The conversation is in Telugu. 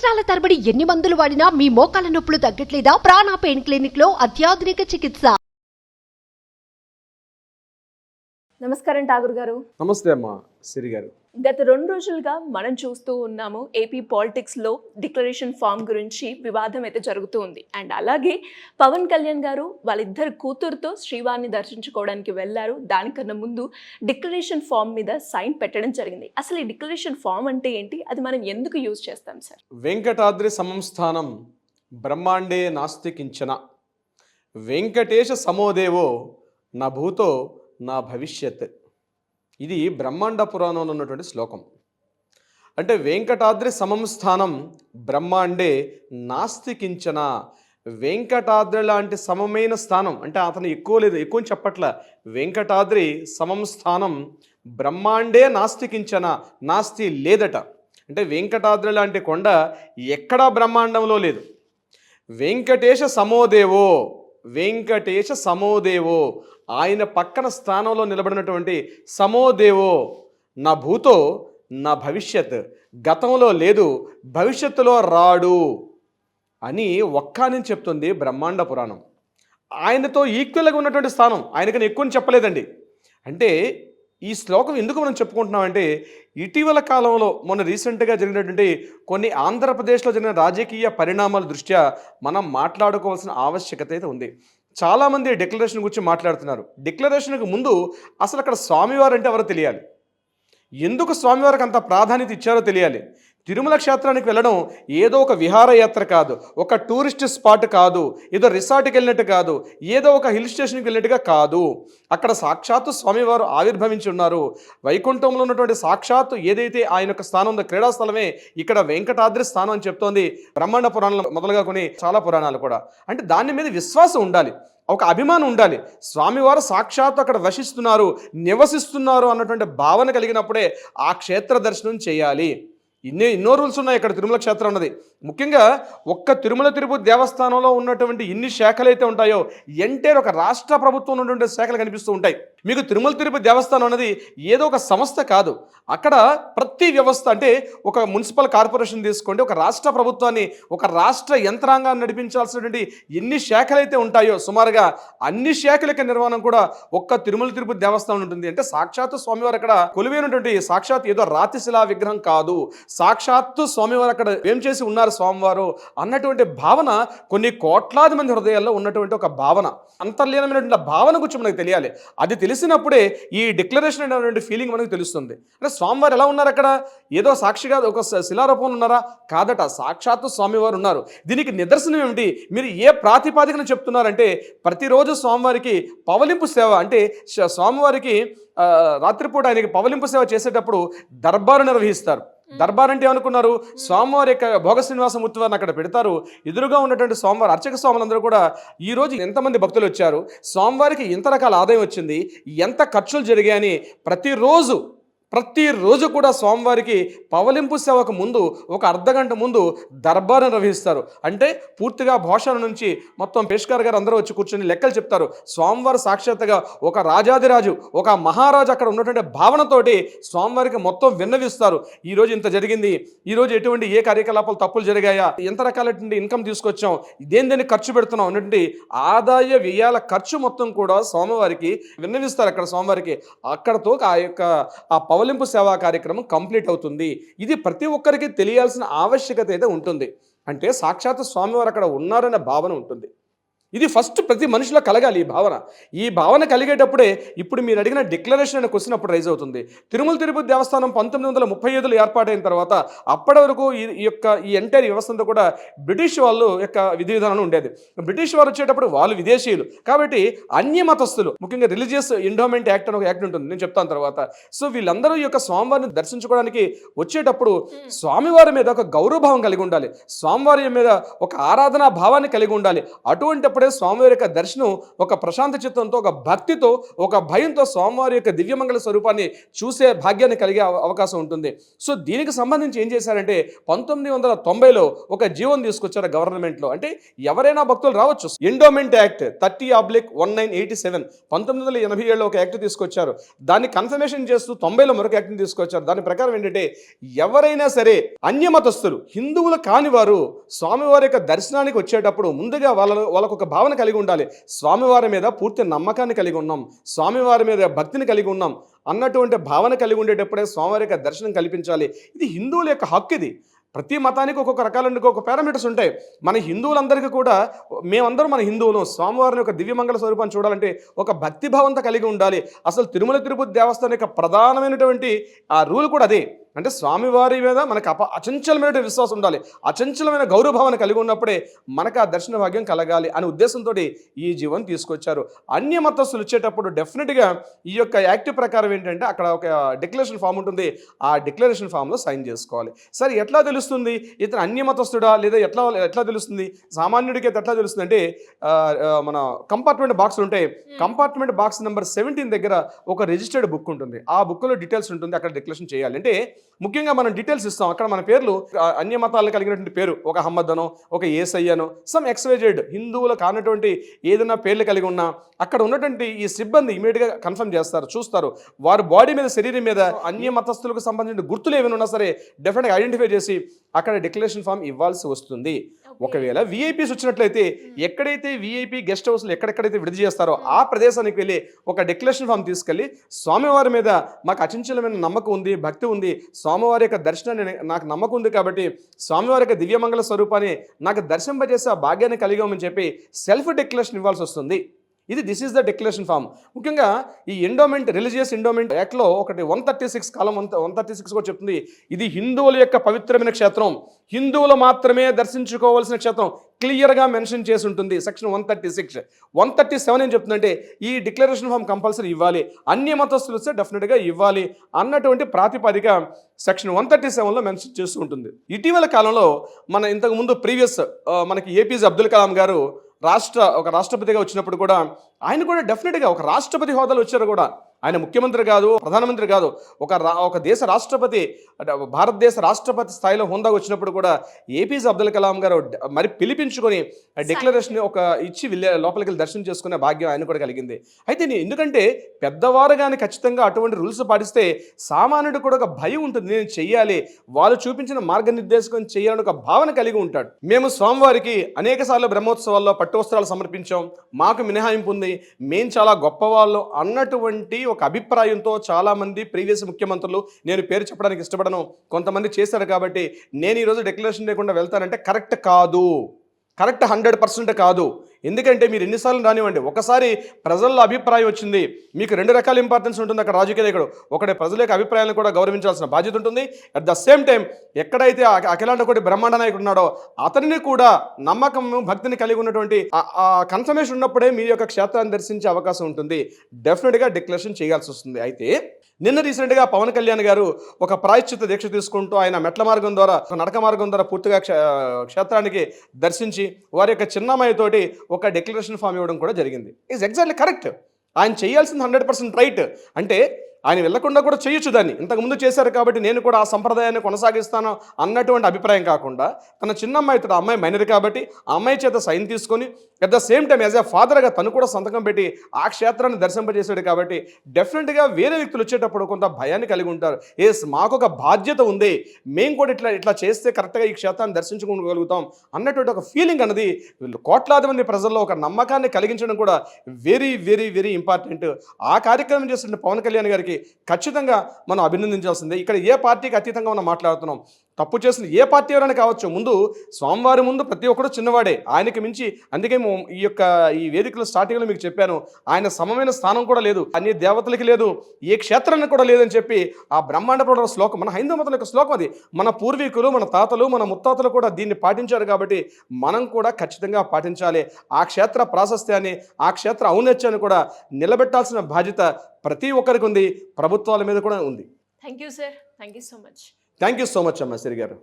సంవత్సరాల తరబడి ఎన్ని మందులు వాడినా మీ మోకాల నొప్పులు తగ్గట్లేదా? ప్రాణ పెయిన్ క్లినిక్ లో అత్యాధునిక చికిత్స. నమస్కారం ఠాగూర్ గారు. నమస్తే అమ్మా సిరి గారు. గత 2 రోజులుగా మనం చూస్తూ ఉన్నాము ఏపీ పాలిటిక్స్లో డిక్లరేషన్ ఫామ్ గురించి వివాదం అయితే జరుగుతూ ఉంది. అండ్ అలాగే పవన్ కళ్యాణ్ గారు వాళ్ళిద్దరు కూతురుతో శ్రీవారిని దర్శించుకోవడానికి వెళ్ళారు. దానికన్నా ముందు డిక్లరేషన్ ఫామ్ మీద సైన్ పెట్టడం జరిగింది. అసలు ఈ డిక్లరేషన్ ఫామ్ అంటే ఏంటి, అది మనం ఎందుకు యూజ్ చేస్తాం సార్? వెంకటాద్రి సమంస్థానం బ్రహ్మాండే నాస్తి కించన, వెంకటేశ సమోదేవో నా భూతో నా భవిష్యత్. ఇది బ్రహ్మాండ పురాణంలో ఉన్నటువంటి శ్లోకం. అంటే వెంకటాద్రి సమంస్థానం బ్రహ్మాండే నాస్తి కించన, వెంకటాద్రి లాంటి సమమైన స్థానం అంటే అతను ఎక్కువ లేదు, ఎక్కువ చెప్పట్ల. వెంకటాద్రి సమంస్థానం బ్రహ్మాండే నాస్తి కించన, నాస్తి లేదట. అంటే వెంకటాద్రి లాంటి కొండ ఎక్కడా బ్రహ్మాండంలో లేదు. వెంకటేశ సమోదేవో, వెంకటేశ సమోదేవో, ఆయన పక్కన స్థానంలో నిలబడినటువంటి సమోదేవో నా భూతో నా భవిష్యత్, గతంలో లేదు భవిష్యత్తులో రాడు అని ఒక్కని చెప్తుంది బ్రహ్మాండ పురాణం. ఆయనతో ఈక్వల్గా ఉన్నటువంటి స్థానం, ఆయనకని ఎక్కువ చెప్పలేదండి. అంటే ఈ శ్లోకం ఎందుకు మనం చెప్పుకుంటున్నామంటే ఇటీవల కాలంలో మొన్న రీసెంట్గా జరిగినటువంటి కొన్ని ఆంధ్రప్రదేశ్లో జరిగిన రాజకీయ పరిణామాల దృష్ట్యా మనం మాట్లాడుకోవాల్సిన ఆవశ్యకత అయితే ఉంది. చాలామంది డిక్లరేషన్ గురించి మాట్లాడుతున్నారు. డిక్లరేషన్కి ముందు అసలు అక్కడ స్వామివారు అంటే ఎవరో తెలియాలి, ఎందుకు స్వామివారికి అంత ప్రాధాన్యత ఇచ్చారో తెలియాలి. తిరుమల క్షేత్రానికి వెళ్ళడం ఏదో ఒక విహారయాత్ర కాదు, ఒక టూరిస్ట్ స్పాట్ కాదు, ఏదో రిసార్ట్కి వెళ్ళినట్టు కాదు, ఏదో ఒక హిల్ స్టేషన్కి వెళ్ళినట్టుగా కాదు. అక్కడ సాక్షాత్తు స్వామివారు ఆవిర్భవించి ఉన్నారు. వైకుంఠంలో ఉన్నటువంటి సాక్షాత్తు ఏదైతే ఆయన యొక్క స్థానం ఉందో క్రీడాస్థలమే ఇక్కడ వెంకటాద్రి స్థానం అని చెప్తోంది బ్రహ్మాండ పురాణాలు మొదలుగా కొన్ని చాలా పురాణాలు కూడా. అంటే దాని మీద విశ్వాసం ఉండాలి, ఒక అభిమానం ఉండాలి. స్వామివారు సాక్షాత్తు అక్కడ వసిస్తున్నారు, నివసిస్తున్నారు అన్నటువంటి భావన కలిగినప్పుడే ఆ క్షేత్ర దర్శనం చేయాలి. ఎన్నో రూల్స్ ఉన్నాయి ఇక్కడ తిరుమల క్షేత్రం ఉన్నది. ముఖ్యంగా ఒక్క తిరుమల తిరుపతి దేవస్థానంలో ఉన్నటువంటి ఎన్ని శాఖలు అయితే ఉంటాయో ఎంటైర్ ఒక రాష్ట్ర ప్రభుత్వం ఉన్నటువంటి శాఖలు కనిపిస్తూ ఉంటాయి. మీకు తిరుమల తిరుపతి దేవస్థానం అనేది ఏదో ఒక సంస్థ కాదు, అక్కడ ప్రతి వ్యవస్థ అంటే ఒక మున్సిపల్ కార్పొరేషన్ తీసుకోండి, ఒక రాష్ట్ర ప్రభుత్వాన్ని, ఒక రాష్ట్ర యంత్రాంగాన్ని నడిపించాల్సినటువంటి ఎన్ని శాఖలు అయితే ఉంటాయో సుమారుగా అన్ని శాఖల యొక్క నిర్వహణ కూడా ఒక్క తిరుమల తిరుపతి దేవస్థానం ఉంటుంది. అంటే సాక్షాత్తు స్వామివారు అక్కడ కొలువైనటువంటి సాక్షాత్ ఏదో రాతిశిలా విగ్రహం కాదు, సాక్షాత్తు స్వామివారు అక్కడ ఏం చేసి ఉన్నారు స్వామివారు అన్నటువంటి భావన కొన్ని కోట్లాది మంది హృదయాల్లో ఉన్నటువంటి ఒక భావన, అంతర్లీనమైనటువంటి భావన గురించి మనకు తెలియాలి. అది తెలిసినప్పుడే ఈ డిక్లరేషన్ అనేటువంటి ఫీలింగ్ మనకు తెలుస్తుంది. అంటే స్వామివారు ఎలా ఉన్నారు అక్కడ, ఏదో సాక్షిగా ఒక శిలారూపంలో ఉన్నారా? కాదట, సాక్షాత్తు స్వామివారు ఉన్నారు. దీనికి నిదర్శనం ఏమిటి? మీరు ఏ ప్రాతిపాదికన చెప్తున్నారంటే ప్రతిరోజు స్వామివారికి పవలింపు సేవ అంటే స్వామివారికి రాత్రిపూట ఆయనకి పవలింపు సేవ చేసేటప్పుడు దర్బారు నిర్వహిస్తారు. దర్బార్ అంటే ఏమనుకున్నారు? స్వామివారి యొక్క భోగ శ్రీనివాసమూర్తి వారిని అక్కడ పెడతారు. ఎదురుగా ఉన్నటువంటి స్వామివారు అర్చక స్వాములందరూ కూడా ఈరోజు ఎంతమంది భక్తులు వచ్చారు, స్వామివారికి ఎంత రకాల ఆదాయం వచ్చింది, ఎంత ఖర్చులు జరిగాయని ప్రతిరోజు కూడా స్వామివారికి పవలింపు సేవకు ముందు ఒక అర్ధగంట ముందు దర్బారు నిర్వహిస్తారు. అంటే పూర్తిగా భోషణ నుంచి మొత్తం పేష్కార్ గారు అందరూ వచ్చి కూర్చొని లెక్కలు చెప్తారు. స్వామివారు సాక్షాత్తుగా ఒక రాజాదిరాజు, ఒక మహారాజు అక్కడ ఉన్నటువంటి భావనతోటి స్వామివారికి మొత్తం విన్నవిస్తారు. ఈరోజు ఇంత జరిగింది, ఈరోజు ఎటువంటి ఏ కార్యకలాపాలు తప్పులు జరిగాయా, ఎంత రకాలైనటువంటి ఇన్కమ్ తీసుకొచ్చాం, దేని ఖర్చు పెడుతున్నాం అన్నటువంటి ఆదాయ వ్యయాల ఖర్చు మొత్తం కూడా స్వామివారికి విన్నవిస్తారు. అక్కడ స్వామివారికి అక్కడతో ఆ పవలింపు సేవా కార్యక్రమం కంప్లీట్ అవుతుంది. ఇది ప్రతి ఒక్కరికి తెలియాల్సిన ఆవశ్యకత అయితే ఉంటుంది. అంటే సాక్షాత్ స్వామివారు అక్కడ ఉన్నారనే భావన ఉంటుంది. ఇది ఫస్ట్ ప్రతి మనిషిలో కలగాలి ఈ భావన కలిగేటప్పుడే ఇప్పుడు మీరు అడిగిన డిక్లరేషన్ అనే క్వశ్చన్ అప్పుడు రైజ్ అవుతుంది. తిరుమల తిరుపతి దేవస్థానం 1935లో ఏర్పాటైన తర్వాత అప్పటి వరకు ఈ ఎంటైర్ వ్యవస్థ అంతా కూడా బ్రిటిష్ వాళ్ళు యొక్క విధి విధానం ఉండేది. బ్రిటిష్ వారు వచ్చేటప్పుడు వాళ్ళు విదేశీయులు కాబట్టి అన్య మతస్థులు, ముఖ్యంగా రిలీజియస్ ఎండోమెంట్ యాక్ట్ అని ఒక యాక్ట్ ఉంటుంది, నేను చెప్తాను తర్వాత. సో వీళ్ళందరూ ఈ యొక్క స్వామివారిని దర్శించుకోవడానికి వచ్చేటప్పుడు స్వామివారి మీద ఒక గౌరవభావం కలిగి ఉండాలి, స్వామివారి మీద ఒక ఆరాధనా భావాన్ని కలిగి ఉండాలి. అటువంటిప్పుడే వెళ్ళేటప్పుడే స్వామివారి యొక్క దర్శనం ఒక ప్రశాంత చిత్తంతో, ఒక భక్తితో, ఒక భయంతో స్వామివారి యొక్క దివ్యమంగళ స్వరూపాన్ని చూసే భాగ్యాన్ని కలిగే అవకాశం ఉంటుంది. సో దీనికి సంబంధించి ఏం చేశారంటే 1990లో ఒక జీవోని తీసుకొచ్చారు గవర్నమెంట్లో. అంటే ఎవరైనా భక్తులు రావచ్చు. ఎండోమెంట్ యాక్ట్ 30/1987 1987లో ఒక యాక్ట్ తీసుకొచ్చారు. దాన్ని కన్ఫర్మేషన్ చేస్తూ 90లో మరొక యాక్ట్ని తీసుకొచ్చారు. దాని ప్రకారం ఏంటంటే ఎవరైనా సరే అన్యమతస్థులు, హిందువులు కాని వారు స్వామివారి యొక్క దర్శనానికి వచ్చేటప్పుడు ముందుగా వాళ్ళకు ఒక భావన కలిగి ఉండాలి. స్వామివారి మీద పూర్తి నమ్మకాన్ని కలిగి ఉన్నాం, స్వామివారి మీద భక్తిని కలిగి ఉన్నాం అన్నటువంటి భావన కలిగి ఉండేటప్పుడే స్వామివారి యొక్క దర్శనం కల్పించాలి. ఇది హిందువుల యొక్క హక్కు. ఇది ప్రతి మతానికి ఒక్కొక్క రకాల ఒక పారామీటర్స్ ఉంటాయి. మన హిందువులందరికీ కూడా మేమందరం మన హిందువులు స్వామివారిని ఒక దివ్యమంగళ స్వరూపాన్ని చూడాలంటే ఒక భక్తిభావంతో కలిగి ఉండాలి. అసలు తిరుమల తిరుపతి దేవస్థానం యొక్క ప్రధానమైనటువంటి ఆ రూల్ కూడా అదే. అంటే స్వామివారి మీద మనకు అచంచలమైన విశ్వాసం ఉండాలి, అచంచలమైన గౌరవభావన కలిగి ఉన్నప్పుడే మనకు ఆ దర్శన భాగ్యం కలగాలి అనే ఉద్దేశంతో ఈ జీవన్ తీసుకొచ్చారు. అన్య మతస్థులు వచ్చేటప్పుడు డెఫినెట్గా ఈ యొక్క యాక్ట్ ప్రకారం ఏంటంటే అక్కడ ఒక డిక్లరేషన్ ఫామ్ ఉంటుంది. ఆ డిక్లరేషన్ ఫామ్లో సైన్ చేసుకోవాలి. సరే ఎట్లా తెలుస్తుంది ఇతను అన్య మతస్థుడా లేదా ఎట్లా తెలుస్తుంది? సామాన్యుడికి అయితే ఎట్లా తెలుస్తుంది అంటే మన కంపార్ట్మెంట్ బాక్స్ ఉంటాయి. కంపార్ట్మెంట్ బాక్స్ నెంబర్ 17 దగ్గర ఒక రిజిస్టర్డ్ బుక్ ఉంటుంది. ఆ బుక్లో డీటెయిల్స్ ఉంటుంది. అక్కడ డిక్లరేషన్ చేయాలి. అంటే ముఖ్యంగా మనం డీటెయిల్స్ ఇస్తాం. అక్కడ మన పేర్లు అన్య మతాలకు కలిగినటువంటి పేరు, ఒక అహ్మదనో ఒక ఏసయ్యనో సమ్ ఎక్స్వైజెడ్ హిందువులు కానటువంటి ఏదైనా పేర్లు కలిగి ఉన్నా అక్కడ ఉన్నటువంటి ఈ సిబ్బంది ఇమీడియట్గా కన్ఫర్మ్ చేస్తారు, చూస్తారు. వారి బాడీ మీద, శరీరం మీద అన్య మతస్థులకు సంబంధించిన గుర్తులు ఏమైనా ఉన్నా సరే డెఫినెట్గా ఐడెంటిఫై చేసి అక్కడ డిక్లరేషన్ ఫామ్ ఇవ్వాల్సి వస్తుంది. ఒకవేళ విఐపీస్ వచ్చినట్లయితే ఎక్కడైతే విఐపీ గెస్ట్ హౌస్లు ఎక్కడెక్కడైతే విడిది చేస్తారో ఆ ప్రదేశానికి వెళ్ళి ఒక డిక్లరేషన్ ఫామ్ తీసుకెళ్ళి స్వామివారి మీద మాకు అచంచలమైన నమ్మకం ఉంది, భక్తి ఉంది, స్వామివారి యొక్క దర్శనాన్ని నాకు నమ్మకం ఉంది కాబట్టి స్వామివారి యొక్క దివ్యమంగళ స్వరూపాన్ని నాకు దర్శింపజేసే ఆ భాగ్యాన్ని కలిగామని చెప్పి సెల్ఫ్ డిక్లరేషన్ ఇవ్వాల్సి వస్తుంది. This is the declaration form. ముఖ్యంగా ఈ ఎండోమెంట్, రిలీజియస్ ఎండోమెంట్ యాక్ట్లో ఒకటి 136 కాలం 136 కూడా చెప్తుంది. ఇది హిందువుల యొక్క పవిత్రమైన క్షేత్రం, హిందువులు మాత్రమే దర్శించుకోవాల్సిన క్షేత్రం క్లియర్గా మెన్షన్ చేసి ఉంటుంది. సెక్షన్ 136. 137 ఏం చెప్తుందంటే ఈ డిక్లరేషన్ ఫామ్ కంపల్సరీ ఇవ్వాలి, అన్య మతస్థులు వస్తే డెఫినెట్గా ఇవ్వాలి అన్నటువంటి ప్రాతిపదిక సెక్షన్ 137లో మెన్షన్ చేస్తూ ఉంటుంది. ఇటీవల కాలంలో మన ఇంతకుముందు ప్రీవియస్ మనకి ఏపీజే అబ్దుల్ కలాం గారు ఒక రాష్ట్రపతిగా వచ్చినప్పుడు కూడా ఆయన కూడా డెఫినెట్గా ఒక రాష్ట్రపతి హోదాలో వచ్చారు కూడా. ఆయన ముఖ్యమంత్రి కాదు, ప్రధానమంత్రి కాదు, ఒక దేశ రాష్ట్రపతి, భారతదేశ రాష్ట్రపతి స్థాయిలో హోదా వచ్చినప్పుడు కూడా ఏపీజే అబ్దుల్ కలాం గారు మరి పిలిపించుకొని డిక్లరేషన్ ఒక ఇచ్చి లోపలికి వెళ్ళి దర్శనం చేసుకునే భాగ్యం ఆయన కూడా కలిగింది. అయితే ఎందుకంటే పెద్దవారు కానీ ఖచ్చితంగా అటువంటి రూల్స్ పాటిస్తే సామాన్యుడు కూడా ఒక భయం ఉంటుంది, నేను చెయ్యాలి, వాళ్ళు చూపించిన మార్గనిర్దేశకం చేయాలని ఒక భావన కలిగి ఉంటాడు. మేము స్వామివారికి అనేక సార్లు బ్రహ్మోత్సవాల్లో పట్టు వస్త్రాలు సమర్పించాం, మాకు మినహాయింపు ఉంది, మేము చాలా గొప్పవాళ్ళు అన్నటువంటి ఒక అభిప్రాయంతో చాలామంది ప్రీవియస్ ముఖ్యమంత్రులు, నేను పేరు చెప్పడానికి ఇష్టపడను, కొంతమంది చేశారు కాబట్టి నేను ఈరోజు డిక్లరేషన్ లేకుండా వెళ్తానంటే కరెక్ట్ కాదు, కరెక్ట్ 100% కాదు. ఎందుకంటే మీరు ఎన్నిసార్లు రానివ్వండి, ఒకసారి ప్రజల్లో అభిప్రాయం వచ్చింది, మీకు 2 రకాల ఇంపార్టెన్స్ ఉంటుంది అక్కడ రాజకీయ నాయకుడు. ఒకటి ప్రజల యొక్క అభిప్రాయాలను కూడా గౌరవించాల్సిన బాధ్యత ఉంటుంది. అట్ ద సేమ్ టైం ఎక్కడైతే అఖిలాండ బ్రహ్మాండ నాయకుడు ఉన్నాడో అతనిని కూడా నమ్మకం, భక్తిని కలిగి ఉన్నటువంటి ఆ కన్ఫర్మేషన్ ఉన్నప్పుడే మీ యొక్క క్షేత్రాన్ని దర్శించే అవకాశం ఉంటుంది. డెఫినెట్గా డిక్లరేషన్ చేయాల్సి వస్తుంది. అయితే నిన్న రీసెంట్గా పవన్ కళ్యాణ్ గారు ఒక ప్రాయశ్చిత్త దీక్ష తీసుకుంటూ ఆయన మెట్ల మార్గం ద్వారా, నడక మార్గం ద్వారా పూర్తిగా క్షేత్రానికి దర్శించి వారి యొక్క చిన్నమ్మాయితోటి ఒక డిక్లరేషన్ ఫామ్ ఇవ్వడం కూడా జరిగింది. Is exactly correct. ఆయన చేయాల్సింది 100% రైట్. అంటే ఆయన వెళ్లకుండా కూడా చేయొచ్చు దాన్ని, ఇంతకుముందు చేశారు కాబట్టి నేను కూడా ఆ సంప్రదాయాన్ని కొనసాగిస్తాను అన్నటువంటి అభిప్రాయం కాకుండా తన చిన్న అమ్మాయితో, ఆ అమ్మాయి మైనర్ కాబట్టి ఆ అమ్మాయి చేత సైన్ తీసుకొని at the same time as a ఫాదర్గా తను కూడా సంతకం పెట్టి ఆ క్షేత్రాన్ని దర్శింపజేశాడు కాబట్టి డెఫినెట్గా వేరే వ్యక్తులు వచ్చేటప్పుడు కొంత భయాన్ని కలిగి ఉంటారు. మాకు ఒక బాధ్యత ఉంది, మేము కూడా ఇట్లా చేస్తే కరెక్ట్గా ఈ క్షేత్రాన్ని దర్శించుకోగలుగుతాం అన్నటువంటి ఒక ఫీలింగ్ అన్నది కోట్లాది మంది ప్రజల్లో ఒక నమ్మకాన్ని కలిగించడం కూడా వెరీ వెరీ వెరీ ఇంపార్టెంట్. ఆ కార్యక్రమం చేస్తున్న పవన్ కళ్యాణ్ గారికి ఖచ్చితంగా మనం అభినందించాల్సిందే. ఇక్కడ ఏ పార్టీకి అతీతంగా మనం మాట్లాడుతున్నాం. తప్పు చేసిన ఏ పార్టీ ఎవరైనా కావచ్చు, ముందు స్వామివారి ముందు ప్రతి ఒక్కరు చిన్నవాడే, ఆయనకి మించి. అందుకే ఈ వేదికల స్టార్టింగ్లో మీకు చెప్పాను, ఆయన సమమైన స్థానం కూడా లేదు, అన్ని దేవతలకి లేదు, ఏ క్షేత్రానికి కూడా లేదని చెప్పి ఆ బ్రహ్మాండ శ్లోకం, మన హైందవ మతం యొక్క శ్లోకం అది. మన పూర్వీకులు, మన తాతలు, మన ముత్తాతలు కూడా దీన్ని పాటించారు కాబట్టి మనం కూడా ఖచ్చితంగా పాటించాలి. ఆ క్షేత్ర ప్రాశస్త్యాన్ని, ఆ క్షేత్ర ఔన్నత్యాన్ని కూడా నిలబెట్టాల్సిన బాధ్యత ప్రతి ఒక్కరికి ఉంది, ప్రభుత్వాల మీద కూడా ఉంది. Thank you sir, thank you so much. Thank you so much అమ్మ సిరి గారు.